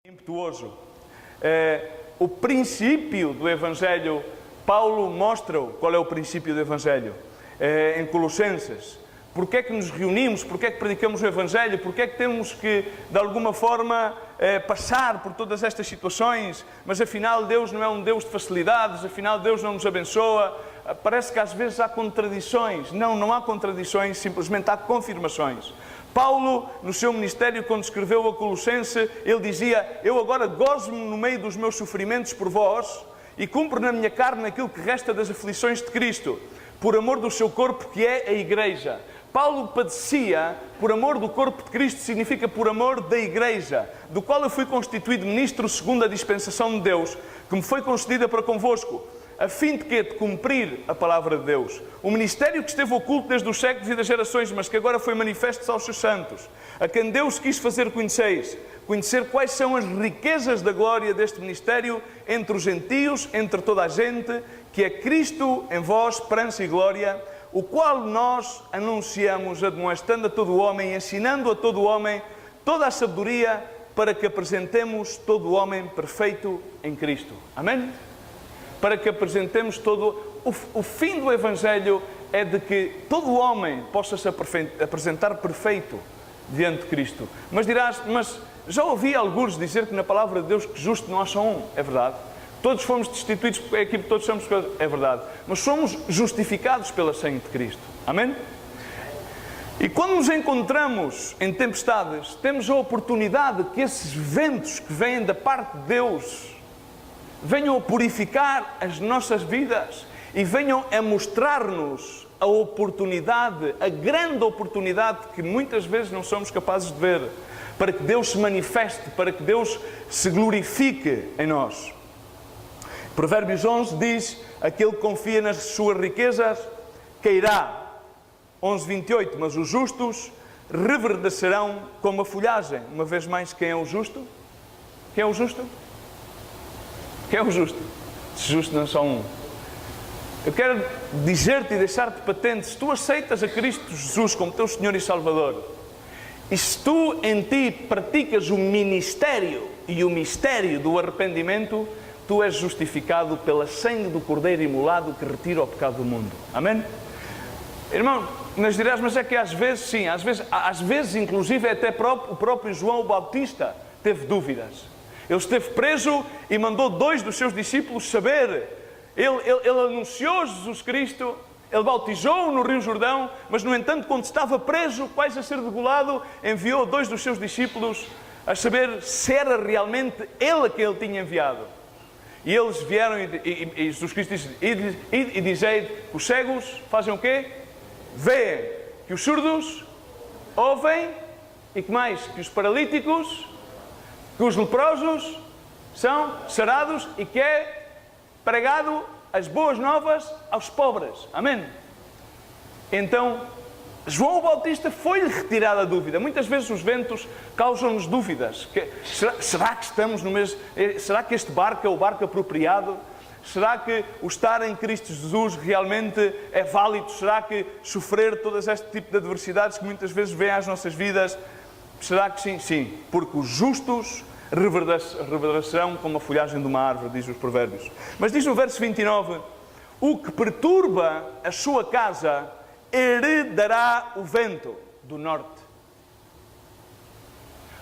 impetuoso. O princípio do Evangelho, Paulo mostra qual é o princípio do Evangelho em Colossenses. Porquê é que nos reunimos? Porquê é que predicamos o Evangelho? Porquê é que temos que, de alguma forma, passar por todas estas situações? Mas afinal Deus não é um Deus de facilidades, afinal Deus não nos abençoa. Parece que às vezes há contradições. Não há contradições, simplesmente há confirmações. Paulo, no seu ministério, quando escreveu a Colossenses, ele dizia: eu agora gozo-me no meio dos meus sofrimentos por vós e cumpro na minha carne aquilo que resta das aflições de Cristo, por amor do seu corpo, que é a Igreja. Paulo padecia por amor do corpo de Cristo, significa por amor da Igreja, do qual eu fui constituído ministro segundo a dispensação de Deus, que me foi concedida para convosco, a fim de que de cumprir a palavra de Deus. O ministério que esteve oculto desde os séculos e das gerações, mas que agora foi manifesto aos seus santos, a quem Deus quis fazer conhecer quais são as riquezas da glória deste ministério entre os gentios, entre toda a gente, que é Cristo em vós, esperança e glória, o qual nós anunciamos, admoestando a todo o homem, ensinando a todo o homem toda a sabedoria, para que apresentemos todo o homem perfeito em Cristo. Amém? Para que apresentemos todo... O fim do Evangelho é de que todo o homem possa se apresentar perfeito diante de Cristo. Mas dirás, mas já ouvi alguns dizer que na palavra de Deus que justo não há só um. É verdade. Todos fomos destituídos, é aqui todos somos... É verdade. Mas somos justificados pela sangue de Cristo. Amém? E quando nos encontramos em tempestades, temos a oportunidade que esses ventos que vêm da parte de Deus venham a purificar as nossas vidas e venham a mostrar-nos a oportunidade, a grande oportunidade que muitas vezes não somos capazes de ver, para que Deus se manifeste, para que Deus se glorifique em nós. Provérbios 11 diz: aquele que confia nas suas riquezas cairá. 11:28, mas os justos reverdecerão como a folhagem. Uma vez mais, quem é o justo? Quem é o justo? Quem é o justo? Se justo não é só um. Eu quero dizer-te e deixar-te patente: se tu aceitas a Cristo Jesus como teu Senhor e Salvador, e se tu em ti praticas o ministério e o mistério do arrependimento, tu és justificado pela sangue do Cordeiro imolado que retira o pecado do mundo. Amém? Irmão, mas dirás, mas é que às vezes, sim, às vezes inclusive até o próprio João Batista teve dúvidas. Ele esteve preso e mandou 2 dos seus discípulos saber. Ele anunciou Jesus Cristo, ele bautizou-o no Rio Jordão, mas, no entanto, quando estava preso, quase a ser degolado, enviou 2 dos seus discípulos a saber se era realmente ele a quem ele tinha enviado. E eles vieram e Jesus Cristo disse: e dizei que os cegos fazem o quê? Vêem. Que os surdos ouvem. E que mais? Que os paralíticos, que os leprosos são sarados e que é pregado as boas novas aos pobres. Amém? Então, João Batista foi-lhe retirada a dúvida. Muitas vezes os ventos causam-nos dúvidas. Será que estamos no mesmo... Será que este barco é o barco apropriado? Será que o estar em Cristo Jesus realmente é válido? Será que sofrer todas este tipo de adversidades que muitas vezes vêm às nossas vidas? Será que sim? Sim, porque os justos reverdecerão como a folhagem de uma árvore, diz os Provérbios. Mas diz no verso 29, o que perturba a sua casa heredará o vento do norte.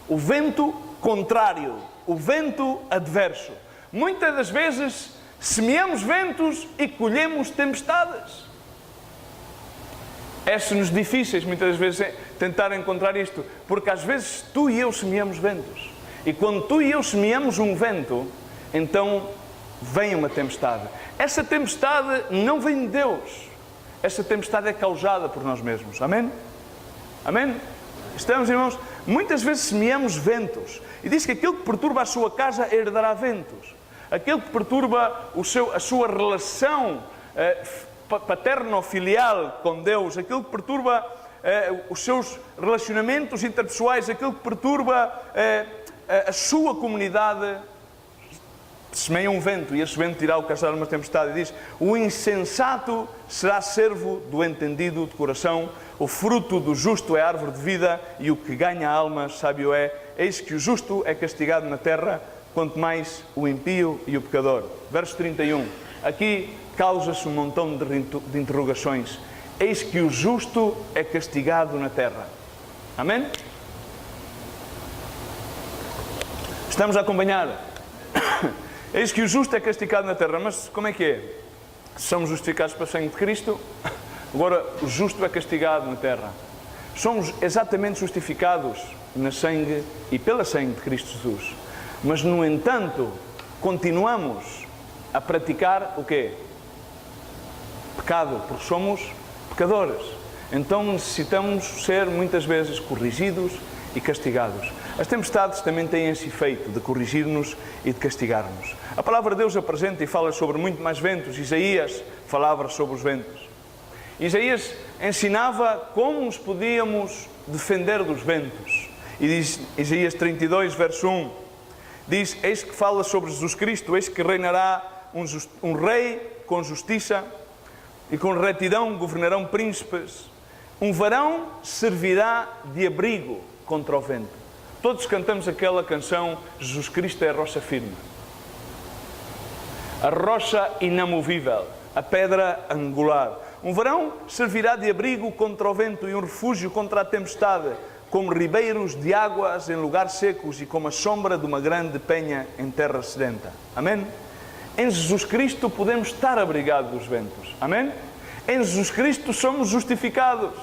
O vento contrário, o vento adverso. Muitas das vezes semeamos ventos e colhemos tempestades. É-se-nos difíceis, muitas vezes, tentar encontrar isto, porque às vezes tu e eu semeamos ventos. E quando tu e eu semeamos um vento, então vem uma tempestade. Essa tempestade não vem de Deus. Essa tempestade é causada por nós mesmos. Amém? Amém? Estamos, irmãos? Muitas vezes semeamos ventos. E diz que aquele que perturba a sua casa herdará ventos. Aquele que perturba a sua relação paterno-filial com Deus, aquele que perturba os seus relacionamentos interpessoais, aquele que perturba a sua comunidade, semeia um vento, e esse vento irá ocasionar uma tempestade. E diz: o insensato será servo do entendido de coração, o fruto do justo é árvore de vida e o que ganha almas, sábio é. Eis que o justo é castigado na terra, quanto mais o impio e o pecador. Verso 31. Aqui causa-se um montão de interrogações. Eis que o justo é castigado na terra. Amém? Estamos a acompanhar. Eis que o justo é castigado na terra. Mas como é que é? Somos justificados pelo sangue de Cristo. Agora o justo é castigado na terra. Somos exatamente justificados no sangue e pela sangue de Cristo Jesus. Mas, no entanto, continuamos a praticar o quê? Pecado, porque somos pecadores. Então necessitamos ser muitas vezes corrigidos e castigados. As tempestades também têm esse efeito de corrigir-nos e de castigar-nos. A palavra de Deus apresenta e fala sobre muito mais ventos. Isaías falava sobre os ventos. Isaías ensinava como nos podíamos defender dos ventos. E diz Isaías 32, verso 1, diz: eis que fala sobre Jesus Cristo, eis que reinará um rei com justiça e com retidão governarão príncipes. Um varão servirá de abrigo contra o vento. Todos cantamos aquela canção, Jesus Cristo é a rocha firme. A rocha inamovível, a pedra angular. Um varão servirá de abrigo contra o vento e um refúgio contra a tempestade, como ribeiros de águas em lugares secos e como a sombra de uma grande penha em terra sedenta. Amém? Em Jesus Cristo podemos estar abrigados dos ventos. Amém? Em Jesus Cristo somos justificados.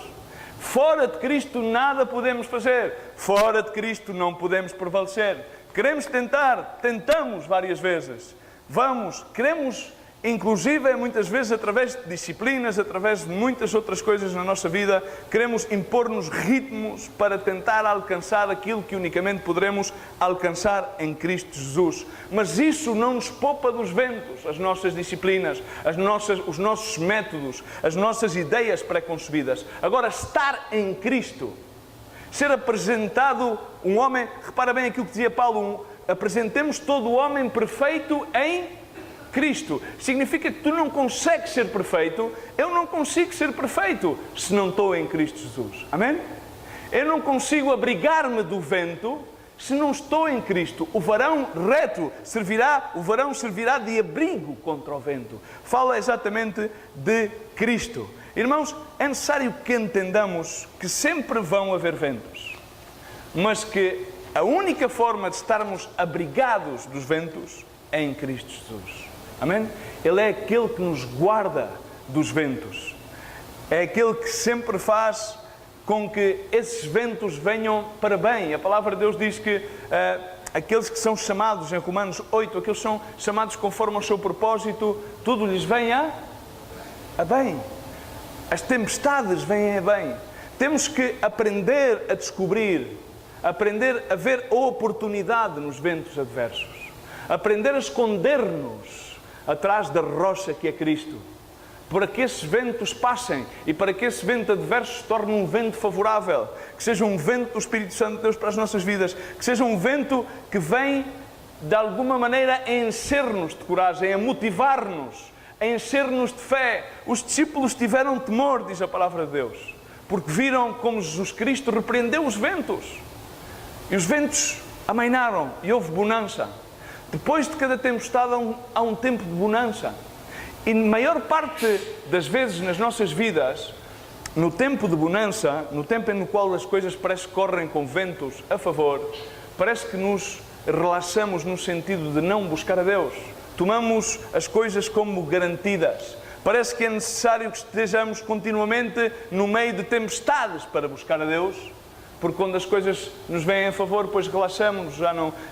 Fora de Cristo nada podemos fazer. Fora de Cristo não podemos prevalecer. Queremos tentar, tentamos várias vezes. Queremos, inclusive, muitas vezes, através de disciplinas, através de muitas outras coisas na nossa vida, queremos impor-nos ritmos para tentar alcançar aquilo que unicamente poderemos alcançar em Cristo Jesus. Mas isso não nos poupa dos ventos, as nossas disciplinas, os nossos métodos, as nossas ideias pré-concebidas. Agora, estar em Cristo, ser apresentado um homem, repara bem aquilo que dizia Paulo, apresentemos todo o homem perfeito em Cristo. Significa que tu não consegues ser perfeito. Eu não consigo ser perfeito se não estou em Cristo Jesus. Amém? Eu não consigo abrigar-me do vento se não estou em Cristo. O varão servirá de abrigo contra o vento. Fala exatamente de Cristo. Irmãos, é necessário que entendamos que sempre vão haver ventos, mas que a única forma de estarmos abrigados dos ventos é em Cristo Jesus. Amém? Ele é aquele que nos guarda dos ventos. É aquele que sempre faz com que esses ventos venham para bem. A palavra de Deus diz que aqueles que são chamados, em Romanos 8, aqueles que são chamados conforme ao seu propósito, tudo lhes vem a bem. As tempestades vêm a bem. Temos que aprender a descobrir, aprender a ver a oportunidade nos ventos adversos. Aprender a esconder-nos atrás da rocha que é Cristo, para que esses ventos passem e para que esse vento adverso se torne um vento favorável, que seja um vento do Espírito Santo de Deus para as nossas vidas, que seja um vento que vem de alguma maneira a encher-nos de coragem, a motivar-nos, a encher-nos de fé. Os discípulos tiveram temor, diz a palavra de Deus, porque viram como Jesus Cristo repreendeu os ventos e os ventos amainaram e houve bonança. Depois de cada tempestade há um tempo de bonança. E na maior parte das vezes nas nossas vidas, no tempo de bonança, no tempo no qual as coisas parece que correm com ventos a favor, parece que nos relaxamos no sentido de não buscar a Deus. Tomamos as coisas como garantidas. Parece que é necessário que estejamos continuamente no meio de tempestades para buscar a Deus. Porque quando as coisas nos vêm a favor, depois relaxamos,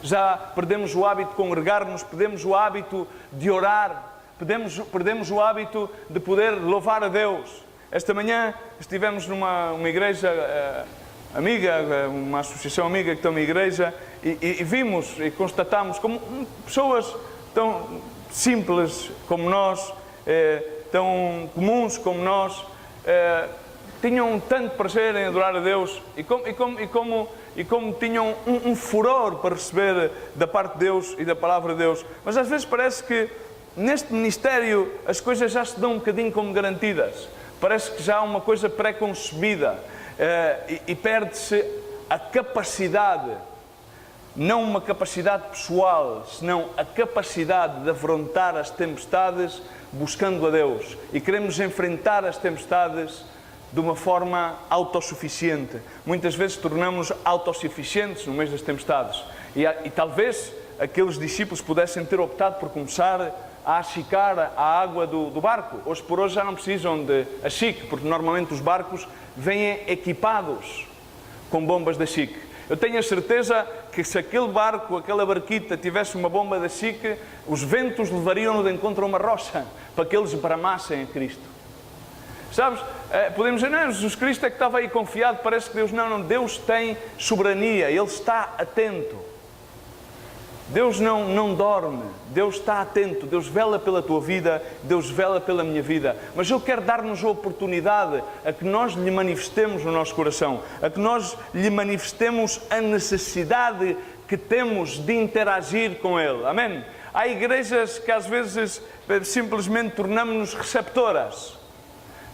já perdemos o hábito de congregar-nos, perdemos o hábito de orar, perdemos o hábito de poder louvar a Deus. Esta manhã estivemos numa igreja amiga, uma associação amiga que tem uma igreja, e vimos e constatamos como pessoas tão simples como nós, tão comuns como nós, tinham tanto prazer em adorar a Deus e como tinham um furor para receber da parte de Deus e da palavra de Deus. Mas às vezes parece que neste ministério as coisas já se dão um bocadinho como garantidas. parece que já há uma coisa pré-concebida e perde-se a capacidade, não uma capacidade pessoal, senão a capacidade de afrontar as tempestades buscando a Deus. E queremos enfrentar as tempestades de uma forma autossuficiente. Muitas vezes tornamos-nos autossuficientes no meio das tempestades. E talvez aqueles discípulos pudessem ter optado por começar a achicar a água do barco. Hoje por hoje já não precisam de achique, porque normalmente os barcos vêm equipados com bombas de achique. Eu tenho a certeza que se aquele barco, aquela barquita tivesse uma bomba de achique, os ventos levariam-no de encontro a uma rocha, para que eles bramassem a Cristo. Sabes, podemos dizer, não, Jesus Cristo é que estava aí confiado, parece que Deus... Não, Deus tem soberania, Ele está atento. Deus não dorme, Deus está atento, Deus vela pela tua vida, Deus vela pela minha vida. Mas Ele quer dar-nos a oportunidade a que nós lhe manifestemos no nosso coração, a que nós lhe manifestemos a necessidade que temos de interagir com Ele. Amém? Há igrejas que às vezes simplesmente tornamos-nos receptoras.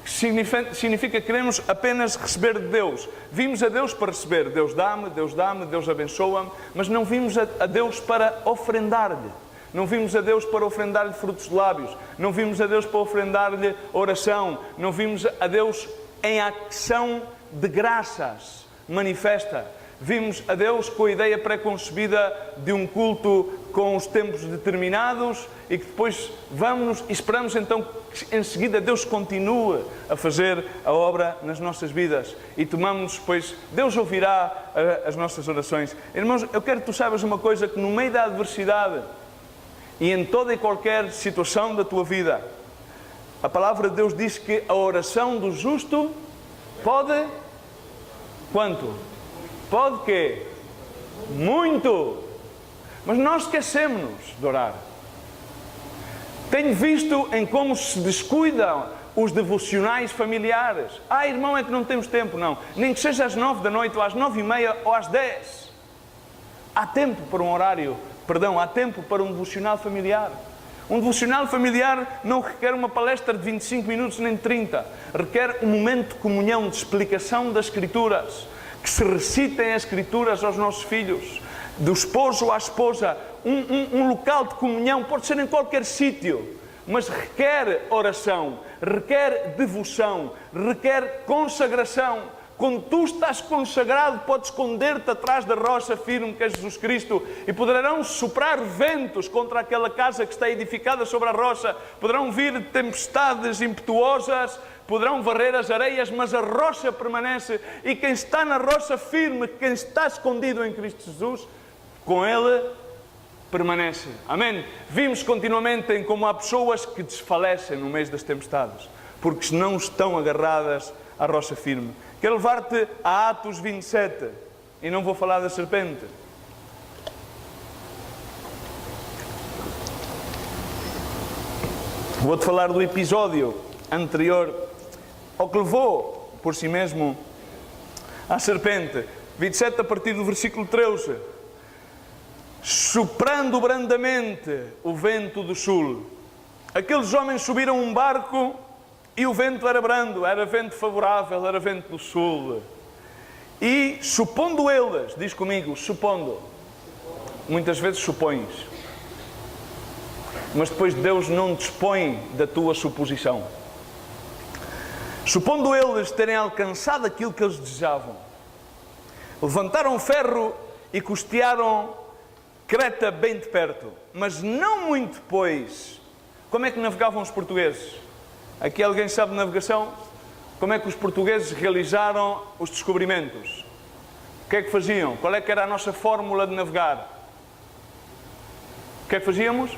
Significa que queremos apenas receber de Deus. Vimos a Deus para receber. Deus dá-me, Deus abençoa-me. Mas não vimos a Deus para ofrendar-lhe. Não vimos a Deus para ofrendar-lhe frutos de lábios. Não vimos a Deus para ofrendar-lhe oração. Não vimos a Deus em ação de graças manifesta. Vimos a Deus com a ideia pré-concebida de um culto com os tempos determinados e que depois vamos e esperamos então que em seguida Deus continue a fazer a obra nas nossas vidas e tomamos, pois Deus ouvirá as nossas orações. Irmãos, eu quero que tu saibas uma coisa, que no meio da adversidade e em toda e qualquer situação da tua vida, a palavra de Deus diz que a oração do justo pode... Quanto? Pode quê? Muito! Mas nós esquecemos-nos de orar. Tenho visto em como se descuidam os devocionais familiares. Irmão, é que não temos tempo. Não. Nem que seja às 9 da noite, ou às 9h30, ou às 10. Há tempo para um horário, há tempo para um devocional familiar. Um devocional familiar não requer uma palestra de 25 minutos nem de 30. Requer um momento de comunhão, de explicação das Escrituras. Que se recitem as Escrituras aos nossos filhos, do esposo à esposa, um local de comunhão, pode ser em qualquer sítio, mas requer oração, requer devoção, requer consagração. Quando tu estás consagrado, podes esconder-te atrás da rocha firme que é Jesus Cristo e poderão soprar ventos contra aquela casa que está edificada sobre a rocha, poderão vir tempestades impetuosas, poderão varrer as areias, mas a rocha permanece. E quem está na rocha firme, quem está escondido em Cristo Jesus, com Ele permanece. Amém? Vimos continuamente em como há pessoas que desfalecem no meio das tempestades, porque não estão agarradas à rocha firme. Quero levar-te a Atos 27, e não vou falar da serpente. Vou-te falar do episódio anterior ao que levou por si mesmo à serpente. 27 a partir do versículo 13. Soprando brandamente o vento do sul, aqueles homens subiram um barco e o vento era brando, era vento favorável, era vento do sul. E supondo eles, diz comigo, supondo, muitas vezes supões, mas depois Deus não dispõe da tua suposição. Supondo eles terem alcançado aquilo que eles desejavam, levantaram ferro e custearam Creta bem de perto, mas não muito depois. Como é que navegavam os portugueses? Aqui alguém sabe de navegação? Como é que os portugueses realizaram os descobrimentos? O que é que faziam? Qual é que era a nossa fórmula de navegar? O que é que fazíamos?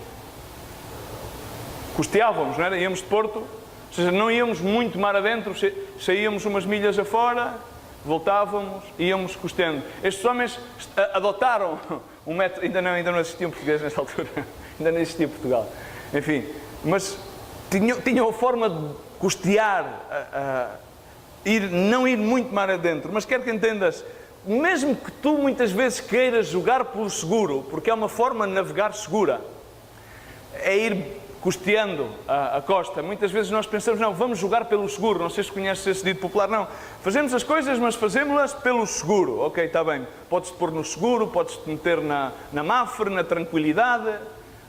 Custeávamos, não era? Íamos de Porto, ou seja, não íamos muito mar adentro, saíamos umas milhas afora, voltávamos, íamos custeando. Estes homens adotaram um método, ainda não existia um português nesta altura, ainda não existia Portugal, enfim, mas tinham a forma de custear, não ir muito mar adentro. Mas quero que entendas, mesmo que tu muitas vezes queiras jogar pelo seguro, porque é uma forma de navegar segura, é ir custeando a costa. Muitas vezes nós pensamos, não, vamos jogar pelo seguro. Não sei se conheces esse dito popular, não. Fazemos as coisas, mas fazemos-las pelo seguro. Ok, está bem. Podes-te pôr no seguro, podes-te meter na mafre, na tranquilidade,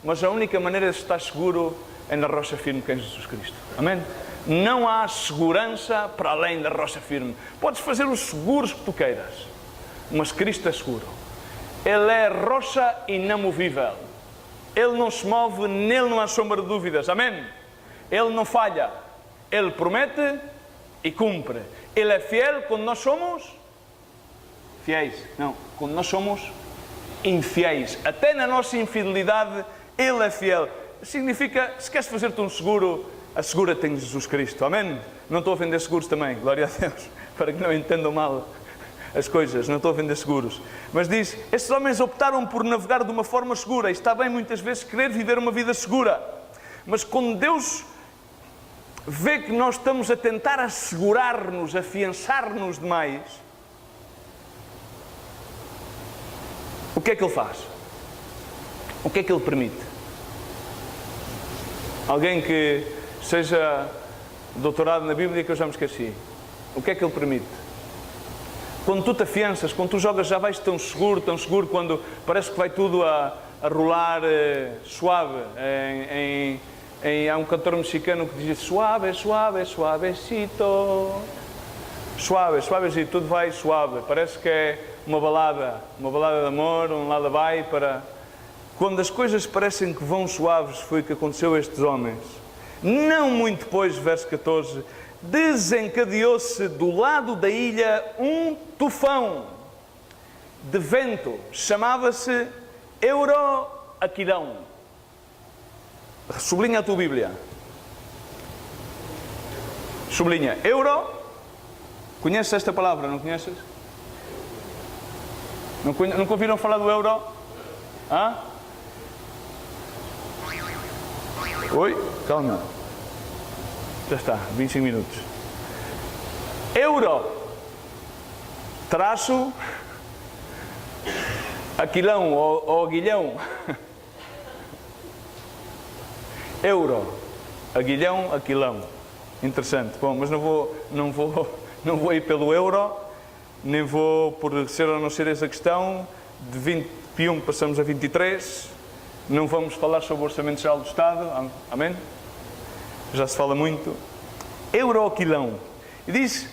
mas a única maneira de estar seguro é na rocha firme que é Jesus Cristo. Amém? Não há segurança para além da rocha firme. Podes fazer os seguros que tu queiras, mas Cristo é seguro. Ele é rocha inamovível. Ele não se move, nele não há sombra de dúvidas. Amém? Ele não falha. Ele promete e cumpre. Ele é fiel quando nós somos fiéis. Não, quando nós somos infiéis. Até na nossa infidelidade, Ele é fiel. Significa, se queres fazer-te um seguro, assegura-te em Jesus Cristo. Amém? Não estou a vender seguros também, glória a Deus, para que não entendam mal as coisas, não estou a vender seguros. Mas diz, estes homens optaram por navegar de uma forma segura. E está bem muitas vezes querer viver uma vida segura. Mas quando Deus vê que nós estamos a tentar assegurar-nos, afiançar-nos demais, o que é que Ele faz? O que é que Ele permite? Alguém que seja doutorado na Bíblia, que eu já me esqueci. O que é que Ele permite? Quando tu te afianças, quando tu jogas, já vais tão seguro, quando parece que vai tudo a rolar suave. Há um cantor mexicano que diz suave, suave, suavecito. Suave, suavecito, tudo vai suave. Parece que é uma balada de amor, um lullaby para... Quando as coisas parecem que vão suaves, foi o que aconteceu a estes homens. Não muito depois, verso 14... desencadeou-se do lado da ilha um tufão de vento, chamava-se Euroaquilão. Sublinha a tua Bíblia. Sublinha. Euro. Conheces esta palavra, não conheces? Nunca ouviram falar do euro? Hã? Oi? Calma. Já está, 25 minutos. Euro, traço, aquilão ou aguilhão. Euro, aguilhão, aquilão. Interessante. Bom, mas não vou ir pelo euro, nem vou por ser ou não ser essa questão. De 21 passamos a 23. Não vamos falar sobre o Orçamento Geral do Estado. Amém? Já se fala muito. Euroaquilão. E diz,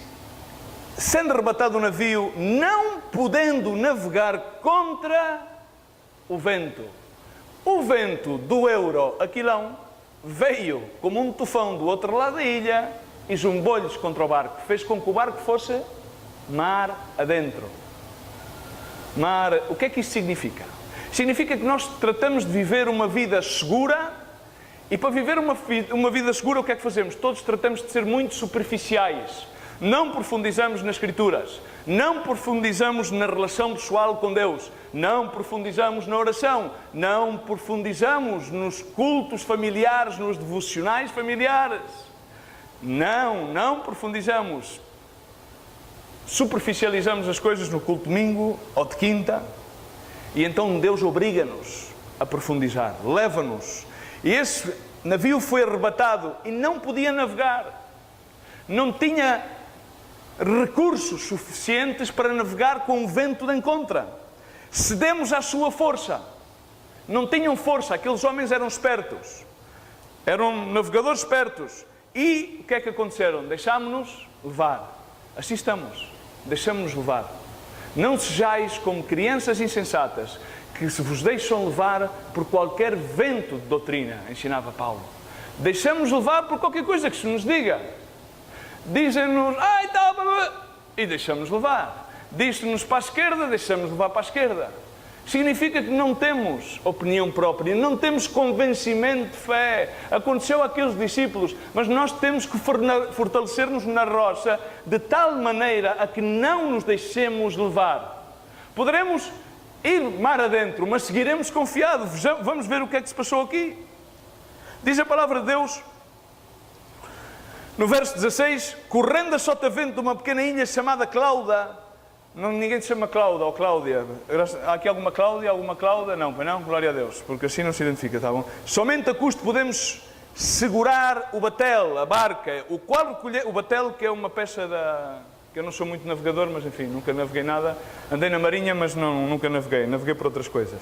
sendo arrebatado o navio, não podendo navegar contra o vento. O vento do Euroaquilão veio como um tufão do outro lado da ilha e zumbou-lhes contra o barco. Fez com que o barco fosse mar adentro. Mar, o que é que isto significa? Significa que nós tratamos de viver uma vida segura. E para viver uma vida segura, o que é que fazemos? Todos tratamos de ser muito superficiais. Não profundizamos nas Escrituras. Não profundizamos na relação pessoal com Deus. Não profundizamos na oração. Não profundizamos nos cultos familiares, nos devocionais familiares. Não profundizamos. Superficializamos as coisas no culto de domingo ou de quinta. E então Deus obriga-nos a profundizar. Leva-nos. E esse navio foi arrebatado e não podia navegar. Não tinha recursos suficientes para navegar com o vento de encontra. Cedemos à sua força. Não tinham força. Aqueles homens eram espertos. Eram navegadores espertos. E o que é que aconteceram? Deixámos-nos levar. Assim estamos. Deixamos-nos levar. Não sejais como crianças insensatas, que se vos deixam levar por qualquer vento de doutrina, ensinava Paulo. Deixamos levar por qualquer coisa que se nos diga. Dizem-nos, e deixamos levar. Diz-nos para a esquerda, deixamos levar para a esquerda. Significa que não temos opinião própria, não temos convencimento de fé. Aconteceu àqueles discípulos, mas nós temos que fortalecer-nos na rocha de tal maneira a que não nos deixemos levar. Poderemos ir mar adentro, mas seguiremos confiados. Vamos ver o que é que se passou aqui. Diz a palavra de Deus, no verso 16, correndo a sotavento de uma pequena ilha chamada Clauda. Ninguém se chama Cláudia ou Cláudia. Há aqui alguma Cláudia? Não, glória a Deus, porque assim não se identifica, está bom? Somente a custo podemos segurar o batel, a barca, o qual recolher, o batel, que é uma peça que eu não sou muito navegador, mas enfim, nunca naveguei nada, andei na marinha, mas nunca naveguei por outras coisas.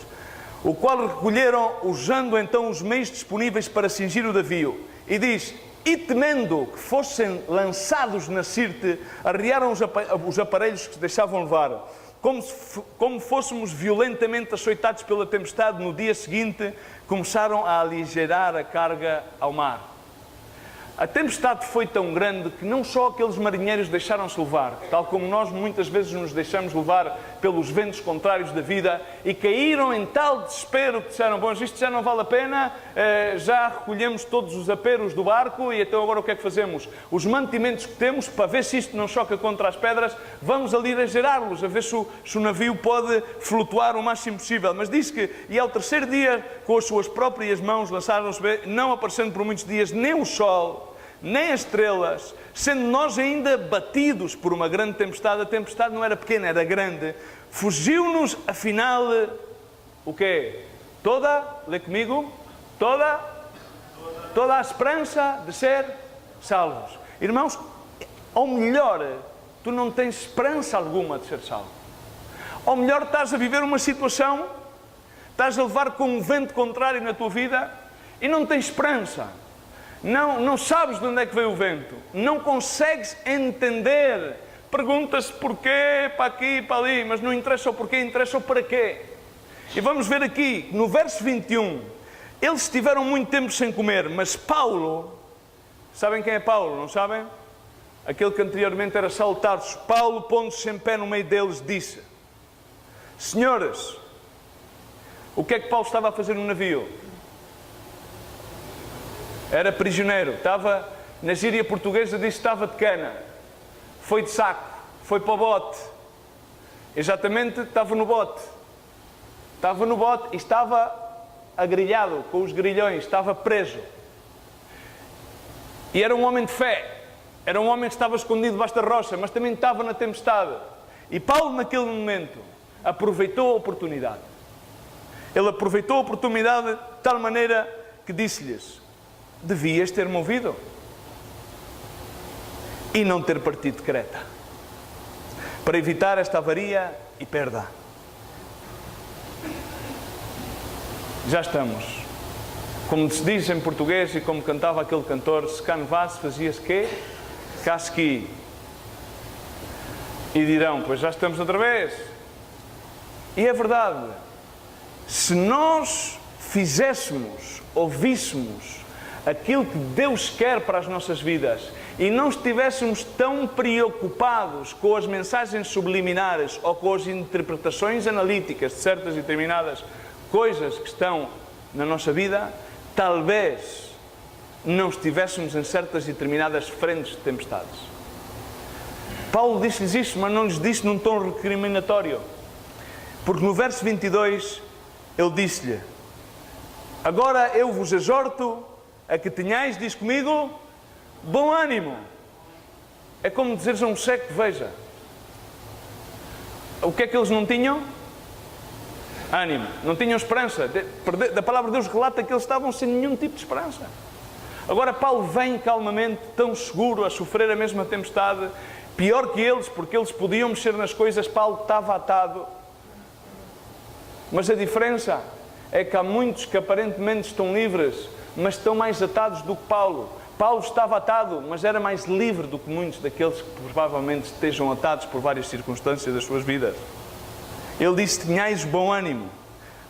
O qual recolheram, usando então os meios disponíveis para cingir o navio. E diz, e temendo que fossem lançados na sirte, arriaram os aparelhos que se deixavam levar. Como fôssemos violentamente açoitados pela tempestade, no dia seguinte começaram a aligerar a carga ao mar. A tempestade foi tão grande que não só aqueles marinheiros deixaram-se levar, tal como nós muitas vezes nos deixamos levar pelos ventos contrários da vida, e caíram em tal desespero que disseram, bom, isto já não vale a pena, já recolhemos todos os aperos do barco e então agora o que é que fazemos? Os mantimentos que temos, para ver se isto não choca contra as pedras, vamos ali a gerá-los, a ver se o navio pode flutuar o máximo possível. Mas diz que, e ao terceiro dia, com as suas próprias mãos, lançaram-se, não aparecendo por muitos dias nem o sol, nem as estrelas, sendo nós ainda batidos por uma grande tempestade. A tempestade não era pequena, era grande. Fugiu-nos, afinal, o quê? Lê comigo, toda a esperança de ser salvos. Irmãos, ou melhor, tu não tens esperança alguma de ser salvo. Ou melhor, estás a viver uma situação, estás a levar com um vento contrário na tua vida e não tens esperança. Não sabes de onde é que veio o vento. Não consegues entender. Perguntas porquê, para aqui, para ali. Mas não interessa o porquê, interessa o para quê. E vamos ver aqui, no verso 21. Eles estiveram muito tempo sem comer. Mas Paulo, sabem quem é Paulo, não sabem? Aquele que anteriormente era Saulo de Tarso. Paulo, pondo-se em pé no meio deles, disse, senhores, o que é que Paulo estava a fazer no navio? Era prisioneiro, estava na gíria portuguesa, disse que estava de cana, foi de saco, foi para o bote, exatamente, estava no bote e estava agrilhado com os grilhões, estava preso. E era um homem de fé, era um homem que estava escondido debaixo da rocha, mas também estava na tempestade. E Paulo, naquele momento, aproveitou a oportunidade. Ele aproveitou a oportunidade de tal maneira que disse-lhes, devias ter-me ouvido e não ter partido de Creta, para evitar esta avaria e perda. Já estamos, como se diz em português e como cantava aquele cantor, se cá nevasse fazia-se quê? Casqui. E dirão, pois já estamos outra vez. E é verdade, se nós fizéssemos, ouvíssemos aquilo que Deus quer para as nossas vidas e não estivéssemos tão preocupados com as mensagens subliminares ou com as interpretações analíticas de certas e determinadas coisas que estão na nossa vida, talvez não estivéssemos em certas e determinadas frentes de tempestades. Paulo disse-lhes isso, mas não lhes disse num tom recriminatório, porque no verso 22 ele disse-lhe, agora eu vos exorto a que tenhais, diz comigo, bom ânimo. É como dizeres a um cego, veja. O que é que eles não tinham? Ânimo. Não tinham esperança. Da palavra de Deus relata que eles estavam sem nenhum tipo de esperança. Agora Paulo vem calmamente, tão seguro, a sofrer a mesma tempestade, pior que eles, porque eles podiam mexer nas coisas, Paulo estava atado. Mas a diferença é que há muitos que aparentemente estão livres, mas estão mais atados do que Paulo. Paulo estava atado, mas era mais livre do que muitos daqueles que provavelmente estejam atados por várias circunstâncias das suas vidas. Ele disse, tenhais bom ânimo,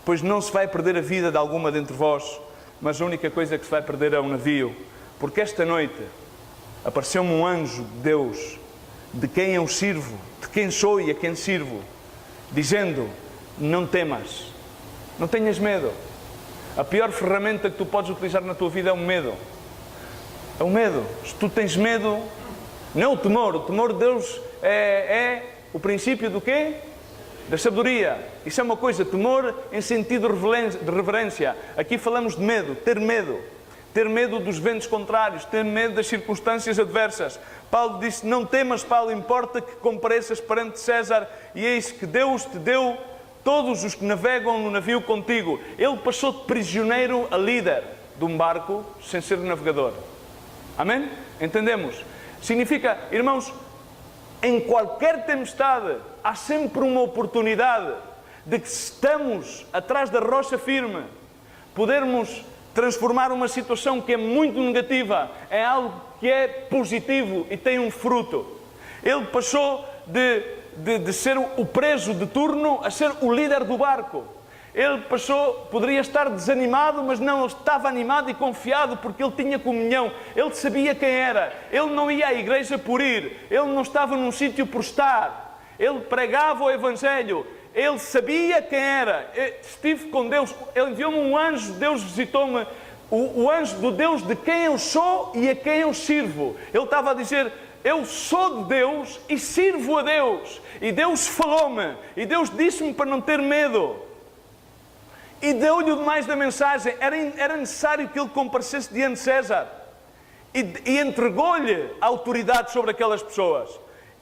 pois não se vai perder a vida de alguma dentre vós, mas a única coisa que se vai perder é o navio. Porque esta noite apareceu-me um anjo de Deus, de quem eu sirvo, de quem sou e a quem sirvo, dizendo, não temas, não tenhas medo. A pior ferramenta que tu podes utilizar na tua vida é o medo. É o medo. Se tu tens medo, não o temor de Deus é o princípio do quê? Da sabedoria. Isso é uma coisa, temor em sentido de reverência. Aqui falamos de medo, ter medo. Ter medo dos ventos contrários, ter medo das circunstâncias adversas. Paulo disse, não temas, Paulo, importa que compareças perante César, e eis que Deus te deu todos os que navegam no navio contigo. Ele passou de prisioneiro a líder. de um barco sem ser navegador. Amém? Entendemos? Significa, irmãos, em qualquer tempestade há sempre uma oportunidade de que, se estamos atrás da rocha firme, podermos transformar uma situação que é muito negativa em algo que é positivo e tem um fruto. Ele passou de ser o preso de turno a ser o líder do barco. Ele passou, poderia estar desanimado, mas não, ele estava animado e confiado porque ele tinha comunhão. Ele sabia quem era. Ele não ia à igreja por ir. Ele não estava num sítio por estar. Ele pregava o Evangelho. Ele sabia quem era. Estive com Deus. Ele enviou-me um anjo. Deus visitou-me. O anjo do Deus de quem eu sou e a quem eu sirvo. Ele estava a dizer: eu sou de Deus e sirvo a Deus. E Deus falou-me. E Deus disse-me para não ter medo. E deu-lhe o demais da mensagem. Era necessário que ele comparecesse diante de César. E entregou-lhe a autoridade sobre aquelas pessoas.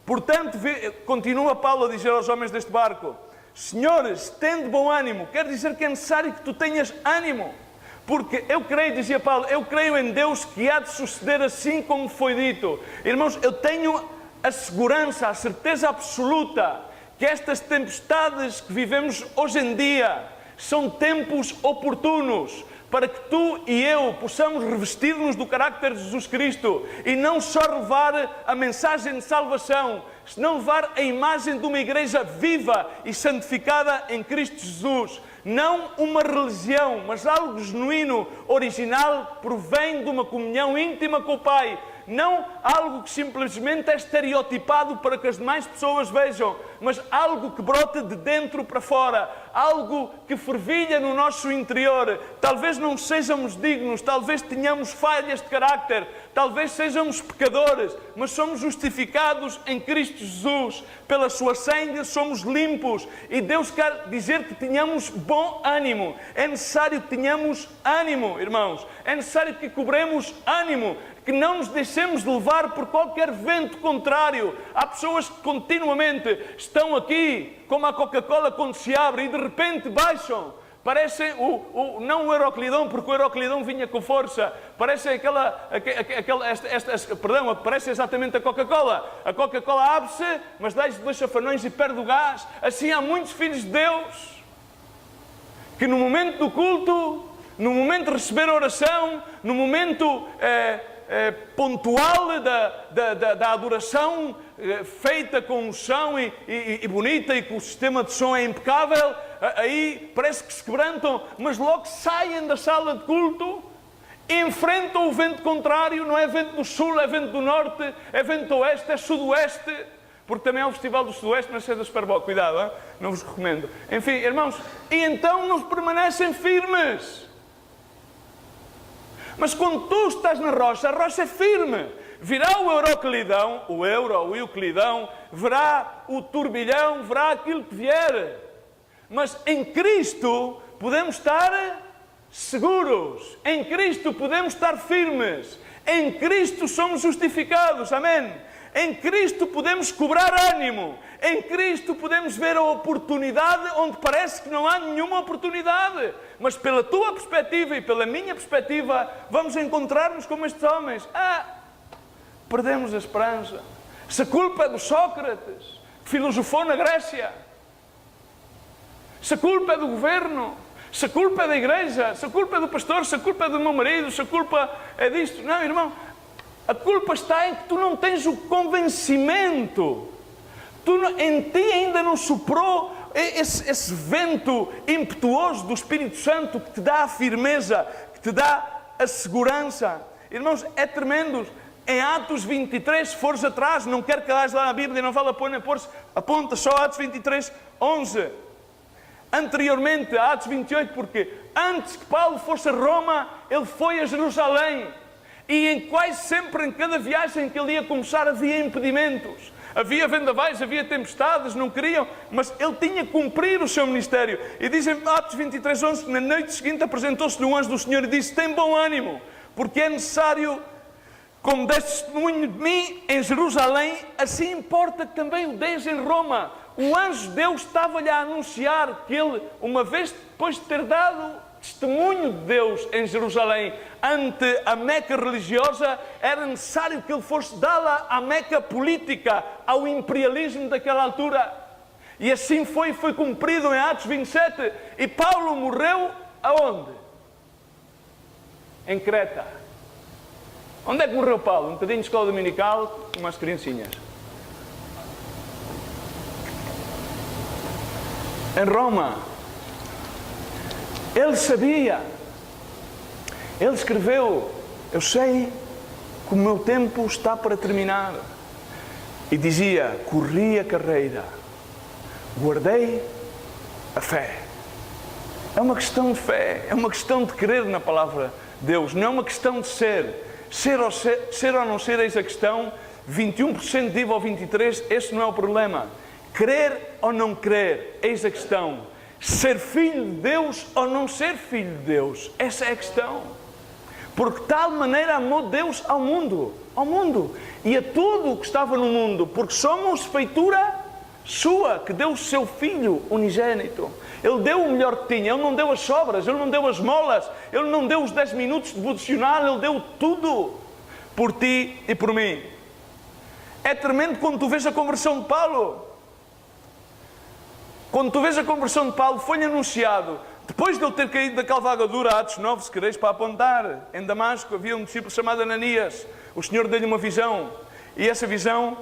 Portanto, continua Paulo a dizer aos homens deste barco: senhores, tende bom ânimo. Quer dizer que é necessário que tu tenhas ânimo. Porque eu creio, dizia Paulo, eu creio em Deus que há de suceder assim como foi dito. Irmãos, eu tenho a segurança, a certeza absoluta que estas tempestades que vivemos hoje em dia são tempos oportunos para que tu e eu possamos revestir-nos do carácter de Jesus Cristo e não só levar a mensagem de salvação, senão levar a imagem de uma igreja viva e santificada em Cristo Jesus. Não uma religião, mas algo genuíno, original, provém de uma comunhão íntima com o Pai. Não algo que simplesmente é estereotipado para que as demais pessoas vejam, mas algo que brota de dentro para fora, algo que fervilha no nosso interior. Talvez não sejamos dignos, talvez tenhamos falhas de carácter, talvez sejamos pecadores, mas somos justificados em Cristo Jesus. Pela sua sangue somos limpos e Deus quer dizer que tenhamos bom ânimo. É necessário que tenhamos ânimo, irmãos. É necessário que cobremos ânimo, que não nos deixemos de levar por qualquer vento contrário. Há pessoas que continuamente estão aqui, como a Coca-Cola quando se abre, e de repente baixam. Parecem, não o Euroclidão, porque o Euroclidão vinha com força. Parece parece exatamente a Coca-Cola. A Coca-Cola abre-se, mas dá-lhe 2 chafanões e perde o gás. Assim há muitos filhos de Deus que no momento do culto, no momento de receber a oração, no momento pontual da adoração, feita com unção e bonita e com o sistema de som é impecável, aí parece que se quebrantam, mas logo saem da sala de culto e enfrentam o vento contrário. Não é vento do sul, é vento do norte, é vento do oeste, é sudoeste, porque também há o Festival do Sudoeste na sede da Super Bowl. Cuidado, hein? Não vos recomendo. Enfim, irmãos, e então não permanecem firmes. Mas quando tu estás na rocha, a rocha é firme. Virá o Euroclidão, o Euclidão, verá o turbilhão, verá aquilo que vier. Mas em Cristo podemos estar seguros. Em Cristo podemos estar firmes. Em Cristo somos justificados. Amém? Em Cristo podemos cobrar ânimo. Em Cristo podemos ver a oportunidade onde parece que não há nenhuma oportunidade. Mas pela tua perspectiva e pela minha perspectiva, vamos encontrar-nos como estes homens. Perdemos a esperança. Se a culpa é do Sócrates, que filosofou na Grécia. Se a culpa é do governo. Se a culpa é da igreja. Se a culpa é do pastor. Se a culpa é do meu marido. Se a culpa é disto. Não, irmão. A culpa está em que tu não tens o convencimento. Em ti ainda não soprou esse vento impetuoso do Espírito Santo que te dá a firmeza, que te dá a segurança. Irmãos, é tremendo. Em Atos 23, se fores atrás, não quero que vais lá na Bíblia, não vale a pena pôr-se, aponta só Atos 23, 11. Anteriormente a Atos 28, porque antes que Paulo fosse a Roma, ele foi a Jerusalém. E em quase sempre, em cada viagem que ele ia começar, havia impedimentos. Havia vendavais, havia tempestades, não queriam, mas ele tinha que cumprir o seu ministério. E diz em Atos 23, 11, que na noite seguinte apresentou-se um anjo do Senhor e disse: tem bom ânimo, porque é necessário, como deste testemunho de mim em Jerusalém, assim importa que também o deis em Roma. O anjo de Deus estava-lhe a anunciar que ele, uma vez depois de ter dado testemunho de Deus em Jerusalém ante a Meca religiosa, era necessário que ele fosse dada à Meca política, ao imperialismo daquela altura. E assim foi cumprido em Atos 27. E Paulo morreu aonde? Em Creta. Onde é que morreu Paulo? Um bocadinho de escola dominical, umas criancinhas. Em Roma. Ele sabia. Ele escreveu: eu sei que o meu tempo está para terminar. E dizia: corri a carreira, guardei a fé. É uma questão de fé, é uma questão de crer na palavra de Deus, não é uma questão de ser. Ser ou não ser, eis a questão. 21% de IVA ou 23%, esse não é o problema. Crer ou não crer, eis a questão. Ser filho de Deus ou não ser filho de Deus, essa é a questão. Porque de tal maneira amou Deus ao mundo e a tudo o que estava no mundo, porque somos feitura sua, que deu o seu Filho unigênito. Ele deu o melhor que tinha, Ele não deu as sobras, Ele não deu as molas, Ele não deu os 10 minutos de devocional, Ele deu tudo por ti e por mim. É tremendo quando tu vês a conversão de Paulo. Quando tu vês a conversão de Paulo, foi-lhe anunciado, depois de ele ter caído da cavalgadura, Atos 9, se quereis para apontar, em Damasco havia um discípulo chamado Ananias. O Senhor deu-lhe uma visão, e essa visão,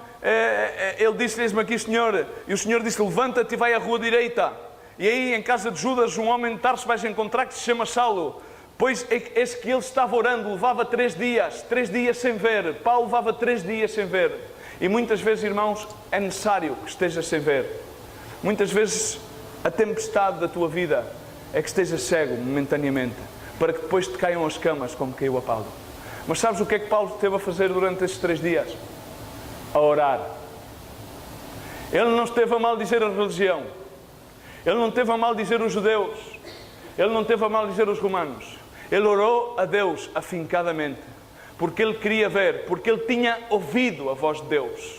ele disse-lhe: eis-me aqui, Senhor. E o Senhor disse: levanta-te e vai à rua direita. E aí, em casa de Judas, um homem de Tarso vais encontrar que se chama Saulo. Pois esse que ele estava orando levava 3 dias sem ver. Paulo levava 3 dias sem ver. E muitas vezes, irmãos, é necessário que estejas sem ver. Muitas vezes a tempestade da tua vida é que estejas cego momentaneamente, para que depois te caiam as camas como caiu a Paulo. Mas sabes o que é que Paulo teve a fazer durante esses 3 dias? A orar. Ele não esteve a maldizer a religião. Ele não esteve a maldizer os judeus. Ele não esteve a maldizer os romanos. Ele orou a Deus afincadamente, porque ele queria ver, porque ele tinha ouvido a voz de Deus.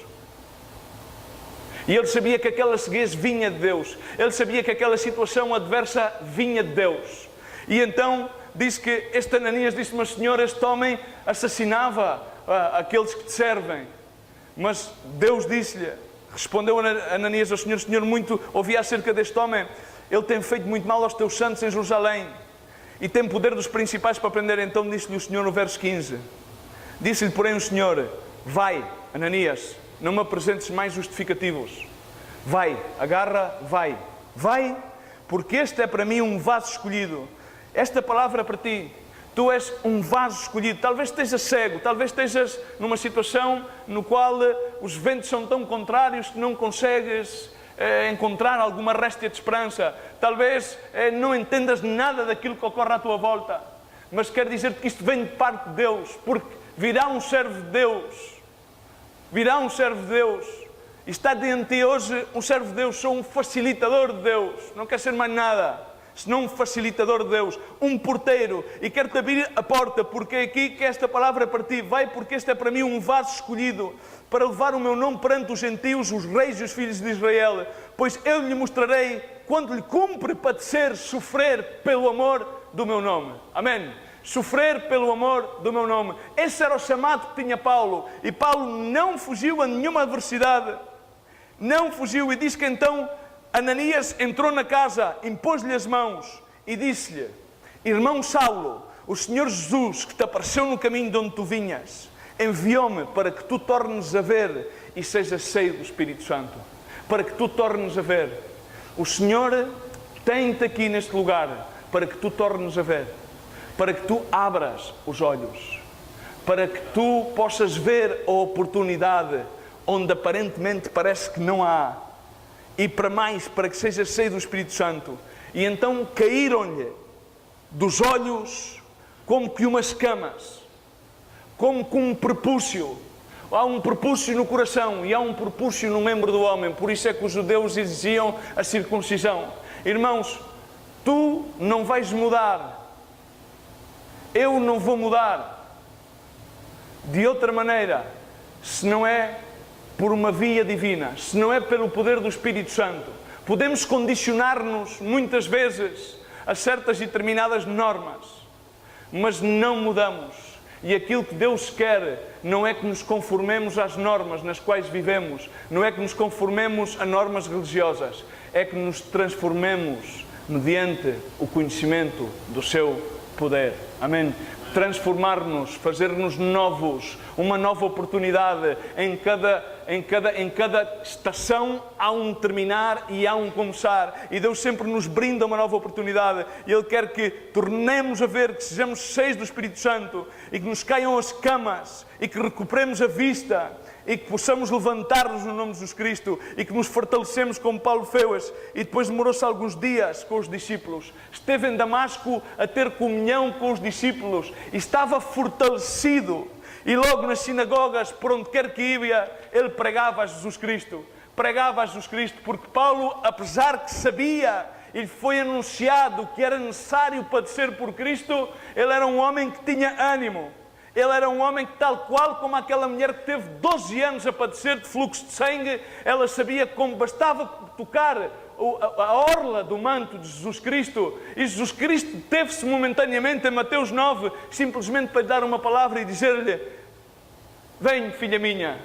E ele sabia que aquela ceguez vinha de Deus. Ele sabia que aquela situação adversa vinha de Deus. E então diz que este Ananias disse: mas Senhor, este homem assassinava aqueles que te servem. Mas Deus disse-lhe, respondeu Ananias ao Senhor: Senhor, muito ouvi acerca deste homem. Ele tem feito muito mal aos teus santos em Jerusalém. E tem poder dos principais para prender. Então disse-lhe o Senhor no verso 15. Disse-lhe, porém, o Senhor: vai, Ananias, não me apresentes mais justificativos. Vai, agarra, vai. Vai, porque este é para mim um vaso escolhido. Esta palavra é para ti. Tu és um vaso escolhido. Talvez estejas cego, talvez estejas numa situação no qual os ventos são tão contrários que não consegues encontrar alguma réstia de esperança. Talvez não entendas nada daquilo que ocorre à tua volta. Mas quero dizer-te que isto vem de parte de Deus, porque virá um servo de Deus. Virá um servo de Deus. E está diante de ti hoje um servo de Deus. Sou um facilitador de Deus. Não quero ser mais nada senão um facilitador de Deus, um porteiro. E quero-te abrir a porta, porque é aqui que esta palavra é para ti. Vai, porque este é para mim um vaso escolhido para levar o meu nome perante os gentios, os reis e os filhos de Israel. Pois eu lhe mostrarei quando lhe cumpre padecer, sofrer pelo amor do meu nome. Amém? Sofrer pelo amor do meu nome. Esse era o chamado que tinha Paulo. E Paulo não fugiu a nenhuma adversidade. Não fugiu. E diz que então Ananias entrou na casa, impôs-lhe as mãos e disse-lhe: irmão Saulo, o Senhor Jesus, que te apareceu no caminho de onde tu vinhas, enviou-me para que tu tornes a ver e sejas cheio do Espírito Santo. Para que tu tornes a ver. O Senhor tem-te aqui neste lugar para que tu tornes a ver. Para que tu abras os olhos. Para que tu possas ver a oportunidade onde aparentemente parece que não há. E para mais, para que seja cheio do Espírito Santo. E então caíram-lhe dos olhos como que umas escamas, como que um prepúcio. Há um prepúcio no coração e há um prepúcio no membro do homem. Por isso é que os judeus exigiam a circuncisão. Irmãos, tu não vais mudar. Eu não vou mudar de outra maneira, se não é por uma via divina, se não é pelo poder do Espírito Santo. Podemos condicionar-nos muitas vezes a certas e determinadas normas, mas não mudamos. E aquilo que Deus quer não é que nos conformemos às normas nas quais vivemos, não é que nos conformemos a normas religiosas, é que nos transformemos mediante o conhecimento do seu poder. Amém? Transformar-nos, fazer-nos novos, uma nova oportunidade. Em cada estação há um terminar e há um começar. E Deus sempre nos brinda uma nova oportunidade. E Ele quer que tornemos a ver, que sejamos cheios do Espírito Santo e que nos caiam as camas e que recuperemos a vista e que possamos levantar-nos no nome de Jesus Cristo e que nos fortalecemos como Paulo fez. E depois demorou-se alguns dias com os discípulos. Esteve em Damasco a ter comunhão com os discípulos e estava fortalecido. E logo nas sinagogas, por onde quer que ia, ele pregava a Jesus Cristo. Pregava a Jesus Cristo, porque Paulo, apesar que sabia e foi anunciado que era necessário padecer por Cristo, ele era um homem que tinha ânimo. Ele era um homem que, tal qual como aquela mulher que teve 12 anos a padecer de fluxo de sangue, ela sabia como bastava tocar a orla do manto de Jesus Cristo. E Jesus Cristo teve-se momentaneamente em Mateus 9, simplesmente para lhe dar uma palavra e dizer-lhe: vem, filha minha,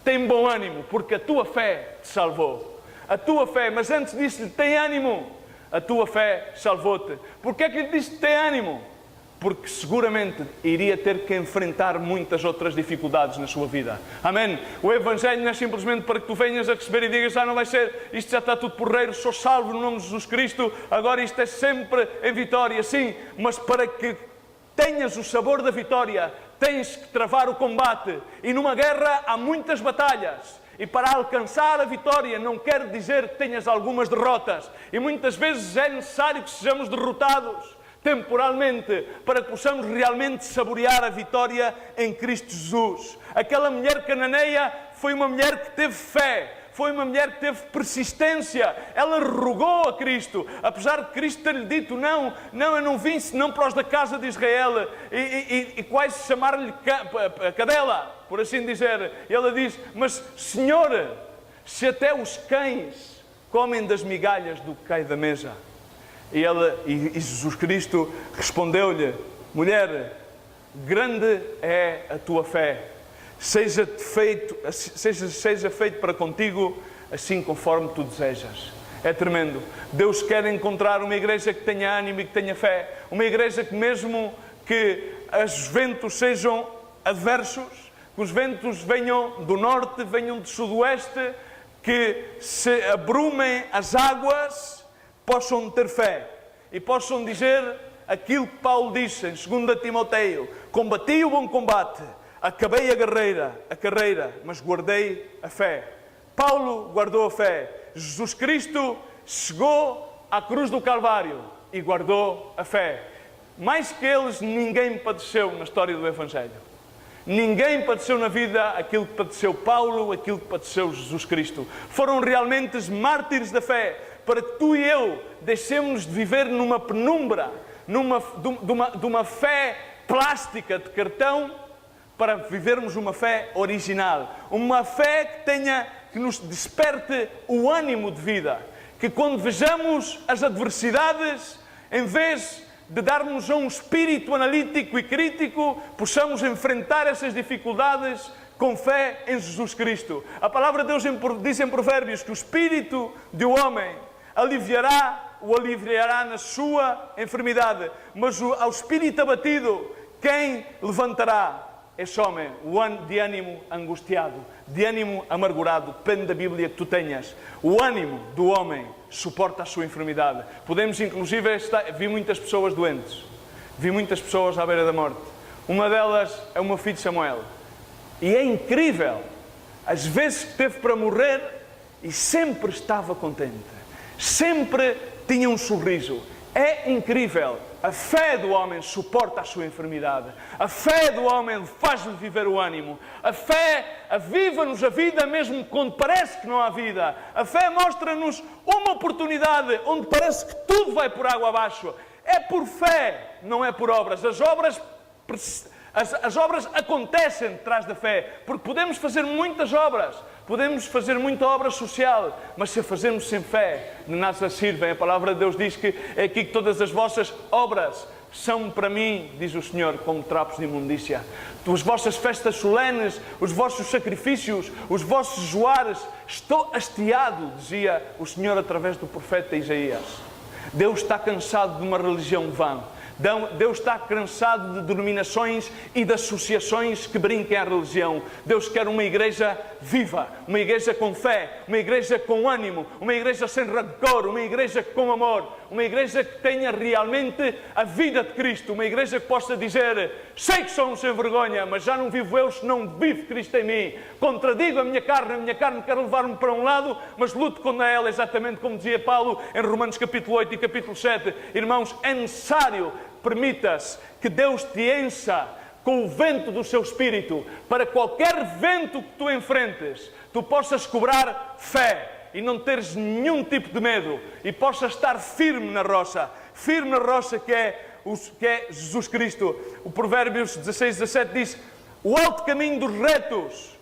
tem bom ânimo, porque a tua fé te salvou. A tua fé, mas antes disse-lhe: tem ânimo, a tua fé salvou-te. Porquê é que lhe disse: tem ânimo? Porque seguramente iria ter que enfrentar muitas outras dificuldades na sua vida. Amém? O Evangelho não é simplesmente para que tu venhas a receber e digas: não vai ser, isto já está tudo porreiro, sou salvo no nome de Jesus Cristo, agora isto é sempre em vitória. Sim, mas para que tenhas o sabor da vitória, tens que travar o combate. E numa guerra há muitas batalhas. E para alcançar a vitória não quer dizer que tenhas algumas derrotas. E muitas vezes é necessário que sejamos derrotados temporalmente, para que possamos realmente saborear a vitória em Cristo Jesus. Aquela mulher cananeia foi uma mulher que teve fé, foi uma mulher que teve persistência. Ela rogou a Cristo, apesar de Cristo ter-lhe dito: não, eu não vim senão para os da casa de Israel, e quase chamar-lhe cadela, por assim dizer. E ela diz: mas Senhor, se até os cães comem das migalhas do que cai da mesa. E Jesus Cristo respondeu-lhe: mulher, grande é a tua fé, seja feito para contigo assim conforme tu desejas. É tremendo. Deus quer encontrar uma igreja que tenha ânimo e que tenha fé, uma igreja que, mesmo que os ventos sejam adversos, que os ventos venham do norte, venham do sudoeste, que se abrumem as águas, possam ter fé e possam dizer aquilo que Paulo disse em 2 Timóteo: combati o bom combate, acabei a carreira, mas guardei a fé. Paulo guardou a fé. Jesus Cristo chegou à cruz do Calvário e guardou a fé. Mais que eles, ninguém padeceu na história do Evangelho. Ninguém padeceu na vida aquilo que padeceu Paulo, aquilo que padeceu Jesus Cristo. Foram realmente os mártires da fé, para que tu e eu deixemos de viver numa penumbra, de uma fé plástica de cartão, para vivermos uma fé original. Uma fé que nos desperte o ânimo de vida. Que quando vejamos as adversidades, em vez de darmos a um espírito analítico e crítico, possamos enfrentar essas dificuldades com fé em Jesus Cristo. A palavra de Deus diz em Provérbios que o espírito de um homem o aliviará na sua enfermidade, mas ao espírito abatido, quem levantará? Esse homem, de ânimo angustiado, de ânimo amargurado, depende da Bíblia que tu tenhas. O ânimo do homem suporta a sua enfermidade. Podemos, inclusive, vi muitas pessoas doentes, vi muitas pessoas à beira da morte. Uma delas é o meu filho Samuel. E é incrível, às vezes que teve para morrer e sempre estava contente, sempre tinha um sorriso. É incrível. A fé do homem suporta a sua enfermidade. A fé do homem faz-lhe viver o ânimo. A fé aviva-nos a vida mesmo quando parece que não há vida. A fé mostra-nos uma oportunidade onde parece que tudo vai por água abaixo. É por fé, não é por obras. As obras As obras acontecem detrás da fé, porque podemos fazer muitas obras, podemos fazer muita obra social, mas se a fazermos sem fé, de nada servem. A palavra de Deus diz que é aqui que todas as vossas obras são para mim, diz o Senhor, como trapos de imundícia. As vossas festas solenes, os vossos sacrifícios, os vossos joares, estou hastiado, dizia o Senhor através do profeta Isaías. Deus está cansado de uma religião vã. Deus está cansado de denominações e de associações que brinquem à religião. Deus quer uma igreja viva, uma igreja com fé, uma igreja com ânimo, uma igreja sem rancor, uma igreja com amor, uma igreja que tenha realmente a vida de Cristo, uma igreja que possa dizer: sei que sou um sem vergonha, mas já não vivo eu, senão vive Cristo em mim. Contradigo a minha carne quer levar-me para um lado, mas luto contra ela, exatamente como dizia Paulo em Romanos capítulo 8 e capítulo 7. Irmãos, é necessário, permitas que Deus te encha com o vento do seu Espírito, para qualquer vento que tu enfrentes, tu possas cobrar fé e não teres nenhum tipo de medo, e possas estar firme na rocha que é Jesus Cristo. O Provérbios 16:17 diz: o alto caminho dos retos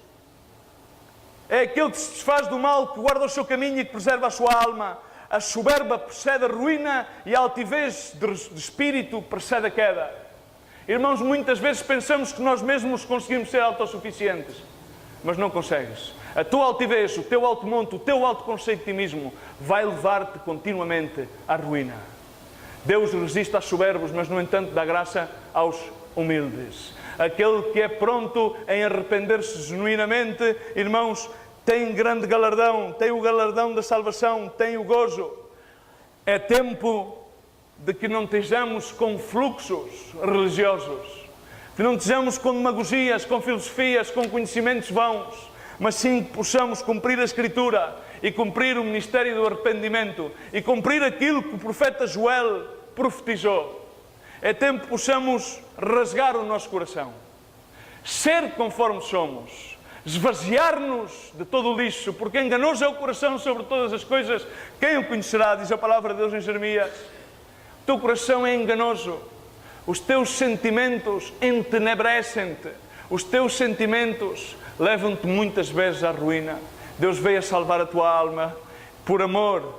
é aquele que se desfaz do mal, que guarda o seu caminho e que preserva a sua alma. A soberba precede a ruína e a altivez de espírito precede a queda. Irmãos, muitas vezes pensamos que nós mesmos conseguimos ser autossuficientes, mas não consegues. A tua altivez, o teu alto monte, o teu alto conceito de ti mesmo vai levar-te continuamente à ruína. Deus resiste aos soberbos, mas no entanto dá graça aos humildes. Aquele que é pronto em arrepender-se genuinamente, irmãos, tem grande galardão, tem o galardão da salvação, tem o gozo. É tempo de que não estejamos com fluxos religiosos, que não estejamos com demagogias, com filosofias, com conhecimentos vãos, mas sim que possamos cumprir a Escritura e cumprir o ministério do arrependimento e cumprir aquilo que o profeta Joel profetizou. É tempo que possamos rasgar o nosso coração, ser conforme somos, esvaziar-nos de todo o lixo, porque enganoso é o coração sobre todas as coisas, quem o conhecerá, diz a palavra de Deus em Jeremias. O teu coração é enganoso, os teus sentimentos entenebrecem-te, os teus sentimentos levam-te muitas vezes à ruína. Deus veio a salvar a tua alma, por amor,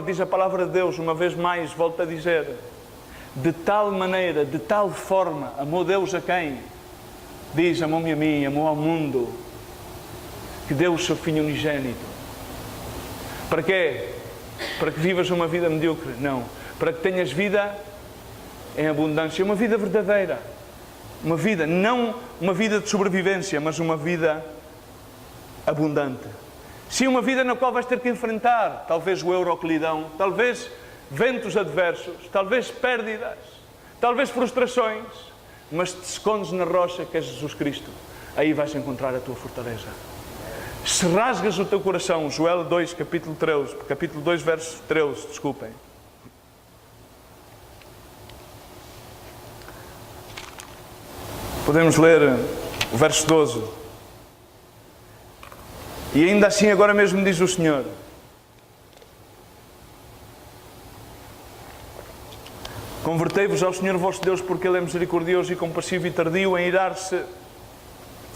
diz a palavra de Deus, uma vez mais, volto a dizer, de tal maneira, de tal forma, amou Deus a quem? Diz: amou-me a mim, amou ao mundo, que deu o seu Filho unigênito. Para quê? Para que vivas uma vida medíocre? Não. Para que tenhas vida em abundância, uma vida verdadeira. Uma vida, não uma vida de sobrevivência, mas uma vida abundante. Sim, uma vida na qual vais ter que enfrentar, talvez o euro que lhe dão, talvez ventos adversos, talvez pérdidas, talvez frustrações, mas te escondes na rocha que é Jesus Cristo, aí vais encontrar a tua fortaleza. Se rasgas o teu coração, Joel 2, capítulo 2, verso 13, desculpem. Podemos ler o verso 12. E ainda assim agora mesmo diz o Senhor: convertei-vos ao Senhor vosso Deus, porque Ele é misericordioso e compassivo e tardio em irar-se.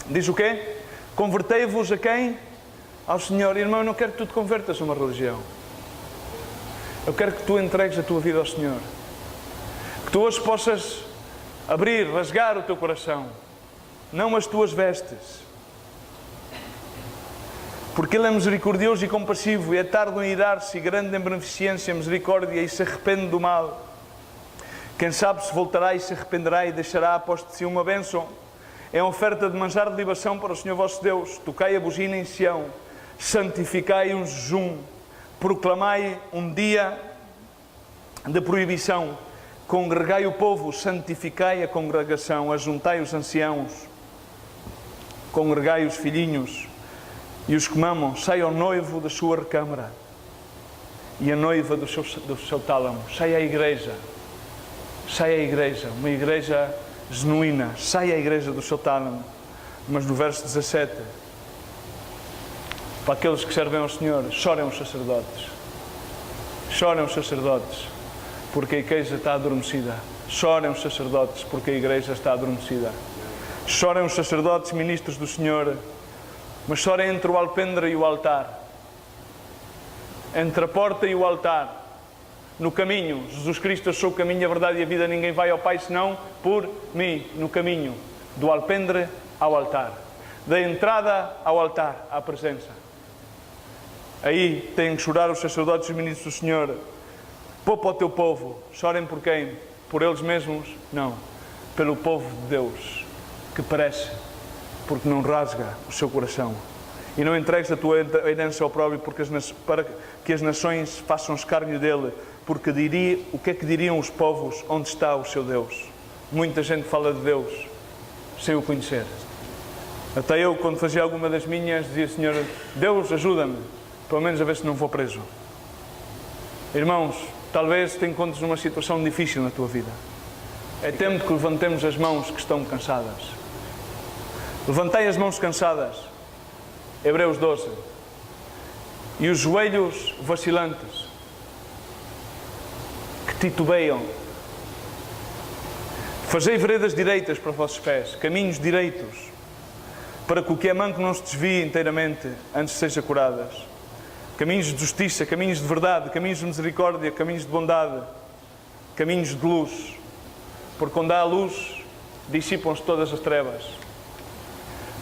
Diz o quê? Convertei-vos a quem? Ao Senhor. Irmão, eu não quero que tu te convertas a uma religião. Eu quero que tu entregues a tua vida ao Senhor. Que tu hoje possas abrir, rasgar o teu coração, não as tuas vestes. Porque Ele é misericordioso e compassivo, e é tardo em irar-se e grande em beneficência, misericórdia, e se arrepende do mal. Quem sabe se voltará e se arrependerá e deixará após de si uma bênção. É uma oferta de manjar de libação para o Senhor vosso Deus. Tocai a buzina em Sião, santificai um jejum, proclamai um dia de proibição, congregai o povo, santificai a congregação, ajuntai os anciãos, congregai os filhinhos e os que mamam. Sai ao noivo da sua recâmara e a noiva do seu tálamo. Sai à igreja, uma igreja genuína, sai à igreja do seu tálamo. Mas no verso 17, para aqueles que servem ao Senhor, chorem os sacerdotes, porque a igreja está adormecida. Chorem os sacerdotes porque a igreja está adormecida. Chorem os sacerdotes, ministros do Senhor, mas chorem entre o alpendre e o altar. Entre a porta e o altar. No caminho, Jesus Cristo, eu sou o caminho, a verdade e a vida, ninguém vai ao Pai senão por mim. No caminho, do alpendre ao altar. Da entrada ao altar, à presença. Aí têm que chorar os sacerdotes e os ministros do Senhor. Poupa o teu povo. Chorem por quem? Por eles mesmos? Não. Pelo povo de Deus, que perece, porque não rasga o seu coração. E não entregues a tua herança ao próprio, para que as nações façam escárnio dele, porque o que é que diriam os povos onde está o seu Deus? Muita gente fala de Deus sem o conhecer. Até eu, quando fazia alguma das minhas, dizia: Senhor, Deus, ajuda-me, pelo menos a ver se não vou preso. Irmãos, talvez te encontres numa situação difícil na tua vida. É tempo que levantemos as mãos que estão cansadas. Levantai as mãos cansadas. Hebreus 12. E os joelhos vacilantes, que titubeiam. Fazei veredas direitas para os vossos pés, caminhos direitos, para que o que é manco não se desvie inteiramente antes seja curadas. Caminhos de justiça, caminhos de verdade, caminhos de misericórdia, caminhos de bondade, caminhos de luz. Porque quando há luz, dissipam-se todas as trevas.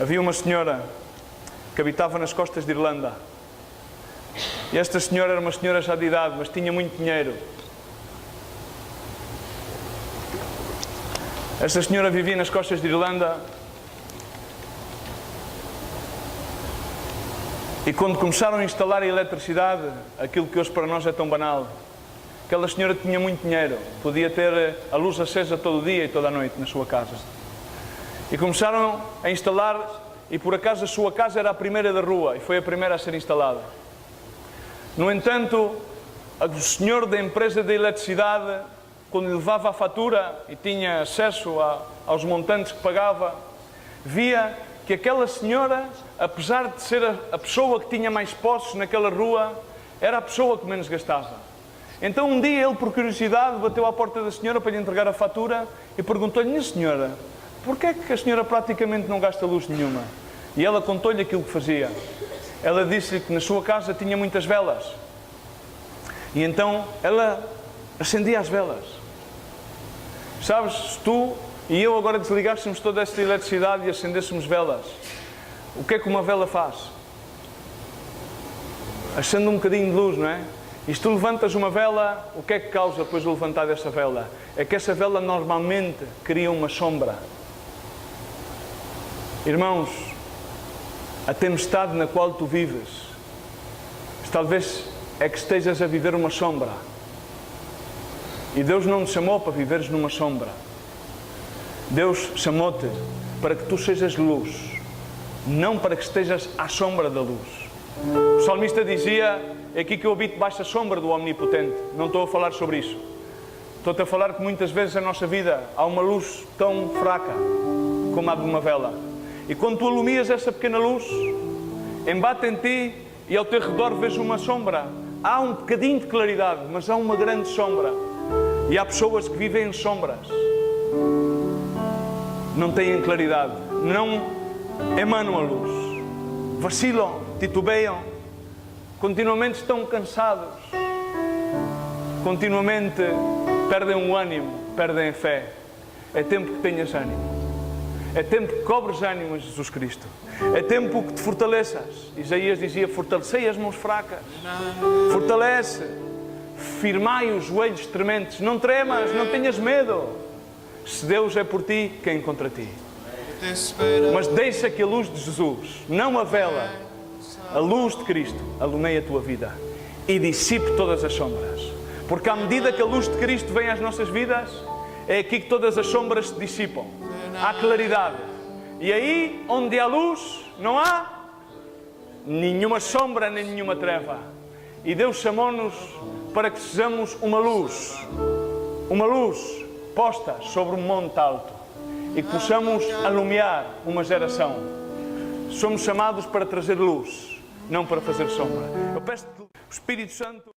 Havia uma senhora que habitava nas costas de Irlanda. E esta senhora era uma senhora já de idade, mas tinha muito dinheiro. Esta senhora vivia nas costas de Irlanda. E quando começaram a instalar a eletricidade, aquilo que hoje para nós é tão banal, aquela senhora tinha muito dinheiro, podia ter a luz acesa todo o dia e toda a noite na sua casa. E começaram a instalar, e por acaso a sua casa era a primeira da rua, e foi a primeira a ser instalada. No entanto, o senhor da empresa de eletricidade, quando lhe levava a fatura e tinha acesso aos montantes que pagava, via que aquela senhora, apesar de ser a pessoa que tinha mais posses naquela rua, era a pessoa que menos gastava. Então um dia ele, por curiosidade, bateu à porta da senhora para lhe entregar a fatura e perguntou-lhe: minha senhora, porquê é que a senhora praticamente não gasta luz nenhuma? E ela contou-lhe aquilo que fazia. Ela disse-lhe que na sua casa tinha muitas velas. E então ela acendia as velas. Sabes, se tu e eu agora desligássemos toda esta eletricidade e acendêssemos velas, o que é que uma vela faz? Acende um bocadinho de luz, não é? E se tu levantas uma vela, o que é que causa depois o levantar dessa vela? É que essa vela normalmente cria uma sombra. Irmãos, a tempestade na qual tu vives, talvez é que estejas a viver uma sombra. E Deus não te chamou para viveres numa sombra. Deus chamou-te para que tu sejas luz, não para que estejas à sombra da luz. O salmista dizia: é aqui que eu habito debaixo da sombra do Omnipotente. Não estou a falar sobre isso. Estou-te a falar que muitas vezes na nossa vida há uma luz tão fraca como a de uma vela. E quando tu alumias essa pequena luz, embate em ti e ao teu redor vês uma sombra. Há um bocadinho de claridade, mas há uma grande sombra. E há pessoas que vivem em sombras. Não têm claridade, não emanam a luz, vacilam, titubeiam, continuamente estão cansados, continuamente perdem o ânimo, perdem a fé. É tempo que tenhas ânimo, é tempo que cobres ânimo a Jesus Cristo, é tempo que te fortaleças. Isaías dizia: fortalecei as mãos fracas, fortalece, firmai os joelhos trementes, não tremas, não tenhas medo. Se Deus é por ti, quem contra ti? Mas deixa que a luz de Jesus, não a vela, a luz de Cristo, alumeie a tua vida e dissipe todas as sombras. Porque à medida que a luz de Cristo vem às nossas vidas, é aqui que todas as sombras se dissipam. Há claridade. E aí, onde há luz, não há nenhuma sombra nem nenhuma treva. E Deus chamou-nos para que sejamos uma luz posta sobre um monte alto e que possamos alumiar uma geração. Somos chamados para trazer luz, não para fazer sombra. Eu peço-te, o Espírito Santo...